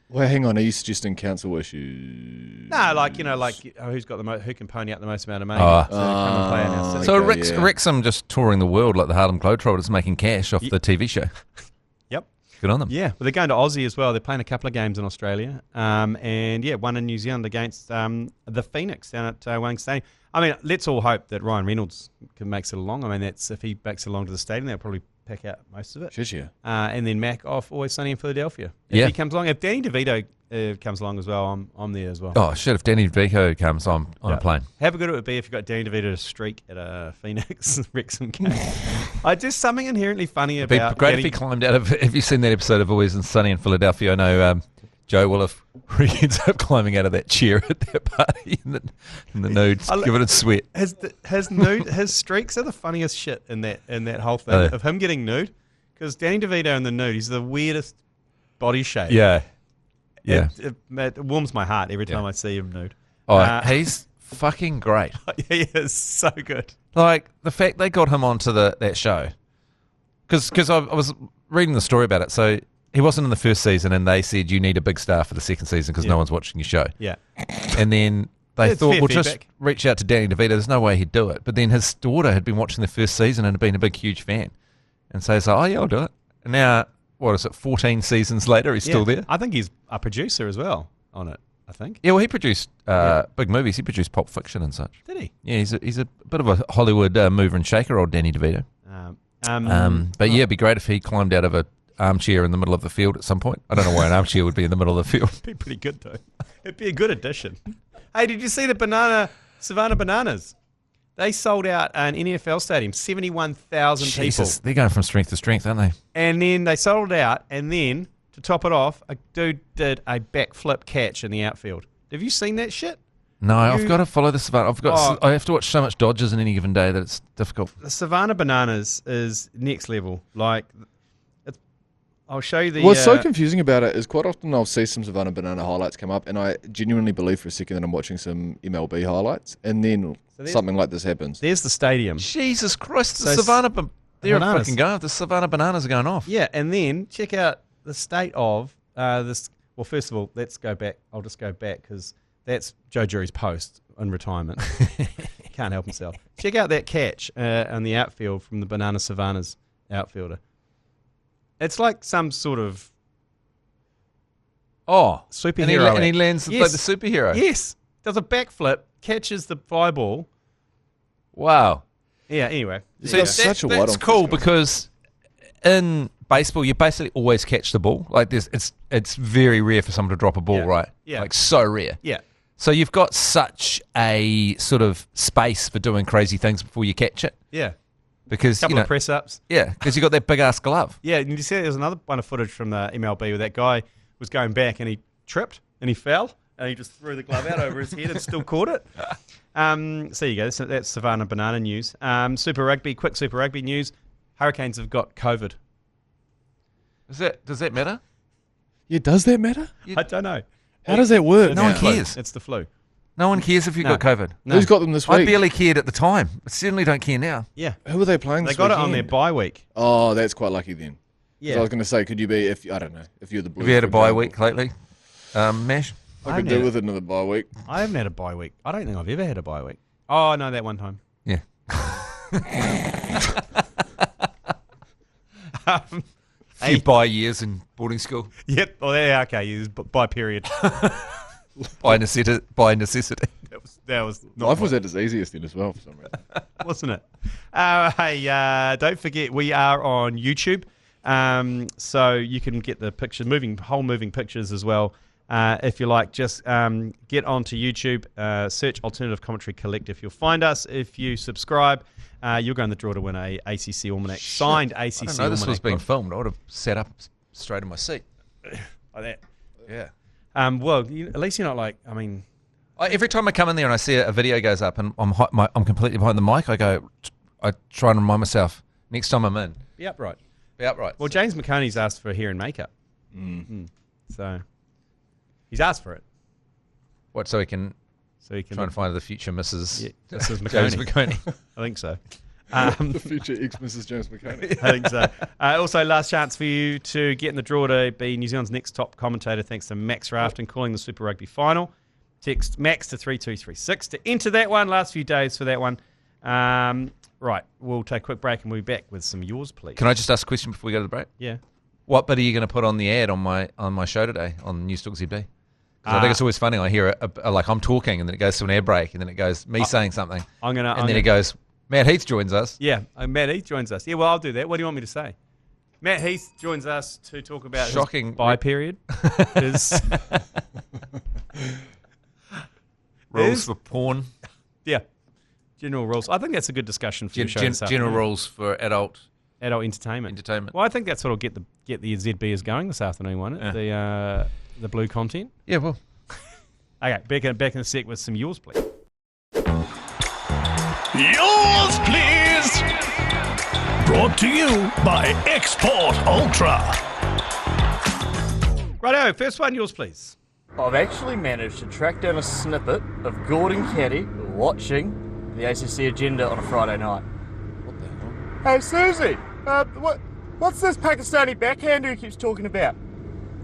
Well, hang on. Are you suggesting council issues? No, who's got who can pony out the most amount of money to come and play in our city? So Okay, Wrexham just touring the world like the Harlem Globetrotters, making cash off the TV show. Yep. Good on them. Yeah, but they're going to Aussie as well. They're playing a couple of games in Australia. And one in New Zealand against the Phoenix down at Wellington Stadium. I mean, let's all hope that Ryan Reynolds makes it along. I mean, if he makes it along to the stadium, they'll probably pack out most of it. Shit, yeah. And then Mac off Always Sunny in Philadelphia. If Yeah. he comes along. If Danny DeVito comes along as well, I'm there as well. Oh, shit. If Danny DeVito comes on a plane. How good it would be if you got Danny DeVito to streak at a Phoenix Wrexham game. Just something inherently funny It'd be about great if he climbed out of. Have you seen that episode of Always Sunny in Philadelphia? I know Joe Williff ends up climbing out of that chair at that party in the nude, giving it sweat. His streaks are the funniest shit in that whole thing of him getting nude. Because Danny DeVito in the nude, he's the weirdest body shape. Yeah. Yeah. It warms my heart every time I see him nude. Oh, he's fucking great. He is so good. Like, the fact they got him onto that show. Because I was reading the story about it. So he wasn't in the first season, and they said, you need a big star for the second season because no one's watching your show. Yeah. And then they thought, fair well, just feedback. reach out to Danny DeVito. There's no way he'd do it. But then his daughter had been watching the first season and had been a big, huge fan. And so he's like, oh, yeah, I'll do it. And now, 14 seasons later, he's still there? I think he's a producer as well on it, I think. Yeah, well, he produced big movies. He produced Pulp Fiction and such. Did he? Yeah, he's a bit of a Hollywood mover and shaker, old Danny DeVito. But yeah, it'd be great if he climbed out of an armchair in the middle of the field at some point. I don't know why an armchair would be in the middle of the field. It'd be pretty good, though. It'd be a good addition. Hey, did you see the Savannah Bananas? They sold out an NFL stadium, 71,000 people. Jesus, they're going from strength to strength, aren't they? And then they sold it out, and then, to top it off, a dude did a backflip catch in the outfield. Have you seen that shit? No, I've got to follow the Savannah. I have to watch so much Dodgers in any given day that it's difficult. The Savannah Bananas is next level. Like, I'll show you the... What's so confusing about it is quite often I'll see some Savannah Banana highlights come up, and I genuinely believe for a second that I'm watching some MLB highlights, and then something like this happens. There's the stadium. Jesus Christ, the Savannah... They're Bananas. fucking going. The Savannah Bananas are going off. Yeah, and then check out the state of this... Well, first of all, let's go back. I'll just go back, because that's Joe Jury's post in retirement. Can't help himself. Check out that catch on the outfield from the Banana Savannah's outfielder. It's like some sort of superhero. And he lands like the superhero. Yes. Does a backflip, catches the fly ball. Wow. Yeah, anyway. So That's such a wide that's on cool first because in baseball you basically always catch the ball. Like it's very rare for someone to drop a ball, right? Yeah. Like so rare. Yeah. So you've got such a sort of space for doing crazy things before you catch it. Yeah. Because Couple of press ups. Yeah, because you got that big ass glove. Yeah, and you see there's another one of footage from the MLB where that guy was going back and he tripped and he fell and he just threw the glove out over his head and still caught it. So there you go. That's Savannah Banana news. Super Rugby, quick Super Rugby news. Hurricanes have got COVID. Does that matter? Yeah, does that matter? I don't know. How does that work? No one cares. It's the flu. No one cares if you got COVID. No. Who's got them this week? I barely cared at the time. I certainly don't care now. Yeah. Who are they playing They this got it on their weekend? bye week. Oh, that's quite lucky then. Yeah. So I was going to say, could you be, I don't know, if you're the Blues. Have you had a for bye example, week lately, Mash? I could do with another bye week. I haven't had a bye week. I don't think I've ever had a bye week. Oh, no, that one time. Yeah. A few bye years in boarding school. Yep. Oh, yeah, okay. You bye period. By necessity. That was not Life was at its easiest then as well for some reason. wasn't it? Hey, don't forget we are on YouTube, so you can get the picture, moving pictures as well. If you like, just get onto YouTube, search Alternative Commentary Collective. You'll find us. If you subscribe, you'll go in the draw to win a ACC Almanac, signed ACC I didn't know Almanac. this was being book. filmed. I would have sat up straight in my seat. Like that. Yeah. Well, at least you're not like, I mean... Every time I come in there and I see a video goes up and I'm completely behind the mic, I try and remind myself, next time I'm in, Be upright. be upright. Well, James McConey's asked for hair and makeup. So he's asked for it. What, so he can Try and find the future Mrs. Mrs. James McConey. McConey. I think so. The future ex-Mrs. James McConey. I think so. Also, last chance for you to get in the draw to be New Zealand's next top commentator thanks to Max Rafton calling the Super Rugby final. Text Max to 3236 to enter that one. Last few days for that one. Right, we'll take a quick break and we'll be back with some yours, please. Can I just ask a question before we go to the break? Yeah. What bit are you going to put on the ad on my show today on News Talk ZB? Because I think it's always funny. I hear like I'm talking and then it goes to an ad break and then it goes me saying something. It goes, Matt Heath joins us. Yeah, Matt Heath joins us. Yeah, well, I'll do that. What do you want me to say? Matt Heath joins us to talk about Shocking his buy period. Rules for porn. Yeah, general rules. I think that's a good discussion for the show. General rules for adult entertainment. Well, I think that's what'll get the ZBers going this afternoon, won't it? Yeah. The blue content. Yeah, well. Okay, back in a sec with some yours, please. Yours, please. Brought to you by Export Ultra. Righto, first one, yours, please. I've actually managed to track down a snippet of Gordon Caddie watching the ACC agenda on a Friday night. What the hell? Hey Susie, what's this Pakistani backhander he keeps talking about?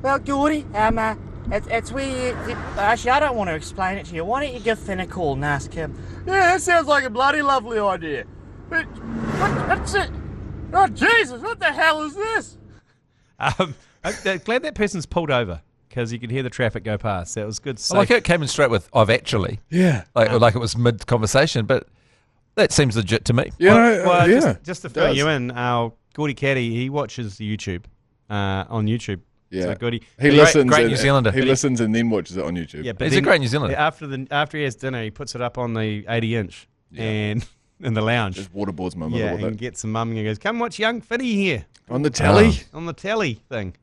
Well, Gordy, it's where actually, I don't want to explain it to you. Why don't you give Finn a call and ask him? Yeah, that sounds like a bloody lovely idea. But what's it? Oh Jesus, what the hell is this? I'm glad that person's pulled over because you could hear the traffic go past. That was good. I like it came in straight with I've actually. Yeah. Like it was mid conversation, but that seems legit to me. Yeah. Just to fill you in, our Gordy Caddie, he watches the YouTube on YouTube. Yeah. So Gordy, He listens. Great New Zealander. He listens and then watches it on YouTube. Yeah, but He's a great New Zealander. After he has dinner, he puts it up on the 80-inch and in the lounge. Just waterboards my mother Yeah, with and it. gets some mum and goes, "Come watch young Finny here On the telly. on the telly thing."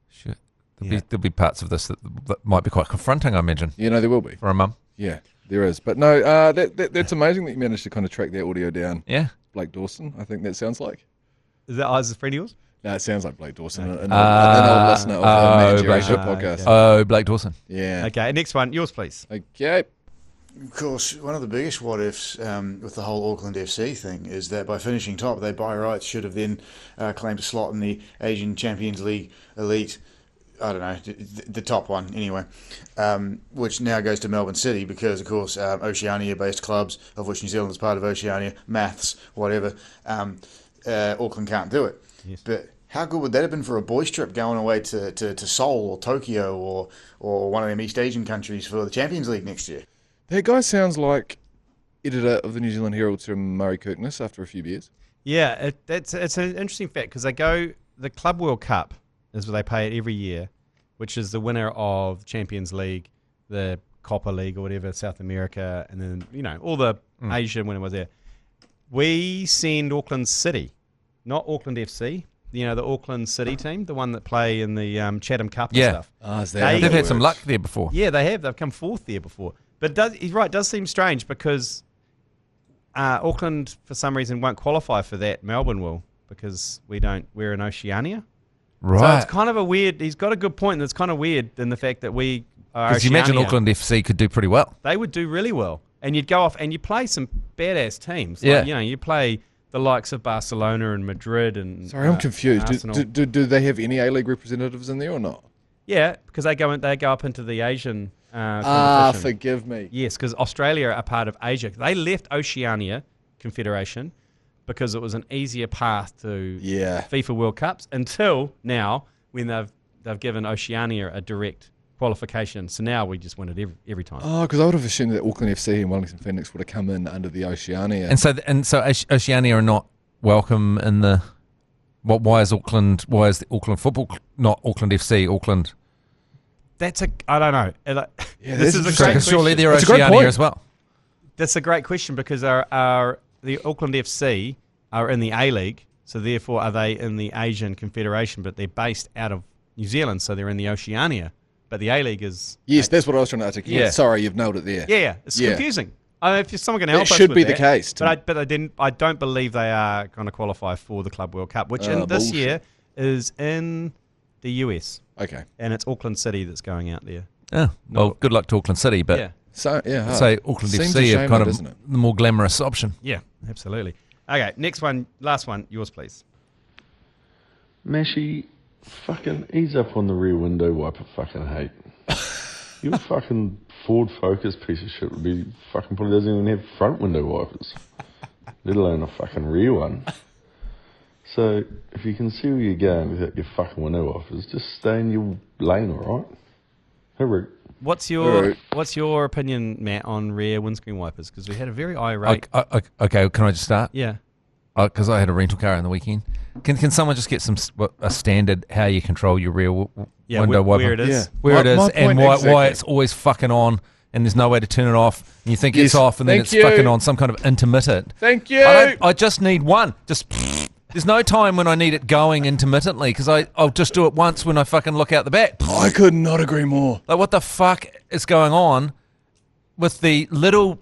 Shit. There'll be parts of this that might be quite confronting, I imagine, Yeah, no, there will be. for a mum. Yeah, there is. But no, that's amazing that you managed to kind of track that audio down. Yeah. Blake Dawson, I think that sounds like. Is that Isa's friend of yours? No, it sounds like Blake Dawson, an old listener of the Man Jerry podcast. okay. Oh, Blake Dawson. Yeah. Okay, next one, yours, please. Okay. Of course, one of the biggest what ifs with the whole Auckland FC thing is that by finishing top, they by rights should have then claimed a slot in the Asian Champions League elite. I don't know, the top one anyway, which now goes to Melbourne City because, of course, Oceania-based clubs, of which New Zealand is part of Oceania, maths, whatever, Auckland can't do it. Yes. But how good would that have been for a boys' trip going away to Seoul or Tokyo or one of them East Asian countries for the Champions League next year? That guy sounds like editor of the New Zealand Herald, Sir Murray Kirkness, after a few beers. Yeah, it's an interesting fact because the Club World Cup is what they pay it every year, which is the winner of the Champions League, the Copa League or whatever, South America, and then, all the Asia when it was there. We send Auckland City, not Auckland FC, the Auckland City team, the one that play in the Chatham Cup and stuff. Oh, is that They've had some luck there before. Yeah, they have. They've come fourth there before. But he's right, it does seem strange because Auckland, for some reason, won't qualify for that. Melbourne will because we're in Oceania. Right. So it's kind of a weird, he's got a good point, and it's kind of weird in the fact that we are Because you imagine Oceania. Auckland FC could do pretty well. They would do really well. And you'd go off and you play some badass teams. Yeah. Like, you play the likes of Barcelona and Madrid and Sorry, I'm confused. Arsenal. Do they have any A-League representatives in there or not? Yeah, because they go up into the Asian competition. Forgive me. Yes, because Australia are part of Asia. They left Oceania Confederation because it was an easier path to FIFA World Cups until now when they've given Oceania a direct qualification. So now we just win it every time. Oh, because I would have assumed that Auckland FC and Wellington Phoenix would have come in under the Oceania. And so Oceania are not welcome in the... Why is the Auckland football not Auckland FC, Auckland? I don't know. This is a great Because question. surely they're That's a great Oceania point. as well. That's a great question because the Auckland FC are in the A-League, so therefore are they in the Asian Confederation, but they're based out of New Zealand, so they're in the Oceania but the A-League is... Yes, that's what I was trying to articulate. Yeah. Sorry, you've nailed it there. Yeah, it's confusing. If someone can help us should with be that, the case. But I don't believe they are going to qualify for the Club World Cup, which in this year is in the US. Okay. And it's Auckland City that's going out there. Oh, well, good luck to Auckland City, but Yeah. So, yeah. I'd say Auckland Seems FC a are shame kind that, of isn't it? the more glamorous option. Yeah, absolutely. Okay, next one, last one, yours please. Mashy, fucking ease up on the rear window wiper fucking hate. Your fucking Ford Focus piece of shit would be fucking probably doesn't even have front window wipers, let alone a fucking rear one. So if you can see where you're going without your fucking window wipers, just stay in your lane, alright? Hooroo. What's your opinion, Matt, on rear windscreen wipers? Because we had a very irate... Okay, can I just start? Yeah. Because I had a rental car on the weekend. Can someone just get a standard how you control your rear window wiper? Where it is. Yeah. Where it is, My and point why exactly. it's always fucking on, and there's no way to turn it off, and you think it's Yes, off, and then thank it's you. fucking on, some kind of intermittent. Thank you. I just need one. There's no time when I need it going intermittently, because I'll just do it once when I fucking look out the back. I could not agree more. Like, what the fuck is going on with the little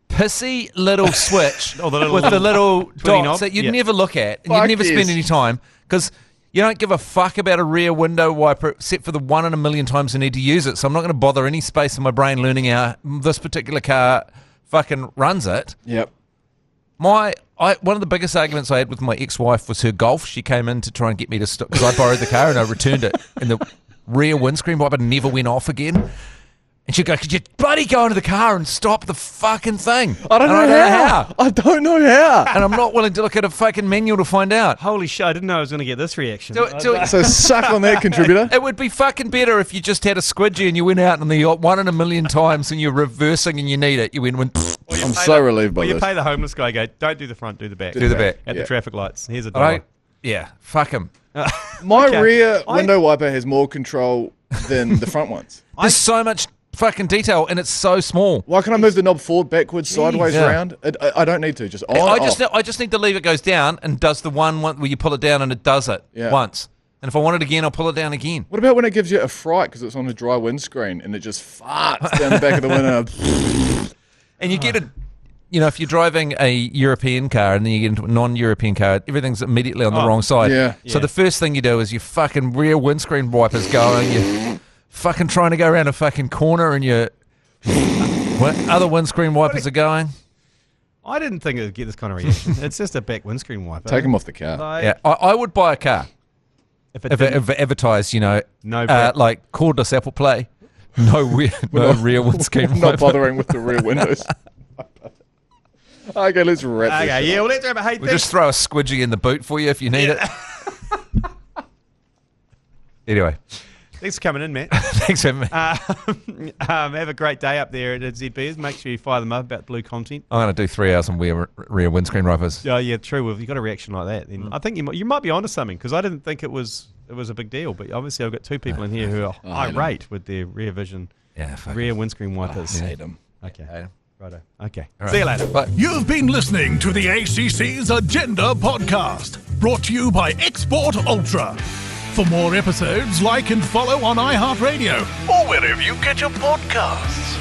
pissy little switch Oh, the little- with the little twinny dots knob? that you'd Yeah. never look at and Fuck you'd never spend yes. any time because you don't give a fuck about a rear window wiper except for the 1 in a million times I need to use it. So I'm not going to bother any space in my brain learning how this particular car fucking runs it. Yep. One of the biggest arguments I had with my ex-wife was her Golf. She came in to try and get me to stop because I borrowed the car and I returned it, and the rear windscreen wiper never went off again. And she'd go, "Could you bloody go into the car and stop the fucking thing?" I don't know how. I don't know how. And I'm not willing to look at a fucking manual to find out. Holy shit, I didn't know I was going to get this reaction. So suck on that, contributor. It would be fucking better if you just had a squidgy and you went out and the 1 in a million times and you're reversing and you need it. You went, I'm so relieved by Well, you this. pay the homeless guy, go, don't do the front, do the back. Do the back. At Yeah. the traffic lights. Here's $1. right? Yeah, fuck him. My Okay. rear window wiper has more control than the front ones. There's so much fucking detail and it's so small. Why can't I move the knob forward, backwards, sideways, Yeah. around? I don't need to. Just on, I just need to leave it goes down and does the one where you pull it down and it does it once. And if I want it again, I'll pull it down again. What about when it gives you a fright because it's on a dry windscreen and it just farts down the back of the window? And you get it, if you're driving a European car and then you get into a non-European car, everything's immediately on the wrong side. Yeah. So the first thing you do is your fucking rear windscreen wipers going, you're fucking trying to go around a fucking corner and your other windscreen wipers are going. I didn't think it would get this kind of reaction. It's just a back windscreen wiper. Take them off the car. Like, Yeah, I would buy a car If it if didn't- it advertised, No back. like cordless Apple Play, no rear windscreen I'm wiper. not bothering with the rear windows. Okay, let's wrap this Okay, shit yeah, up. well, let's wrap it. Hey, We'll thanks. just throw a squidgy in the boot for you if you need it. Anyway, Thanks for coming in, Matt. thanks for having me. Have a great day up there at ZBs. Make sure you fire them up about blue content. I'm going to do 3 hours on rear windscreen wipers. Oh, yeah, true. Well, if you've got a reaction like that, then I think you might be onto something because I didn't think it was a big deal. But obviously, I've got 2 people in here who are irate with their rear vision, Yeah, fuck rear windscreen wipers. Hate them. Okay. Righto. Okay. All right. See you later. Bye. You've been listening to the ACC's Agenda podcast, brought to you by Export Ultra. For more episodes, like and follow on iHeartradio or wherever you get your podcasts.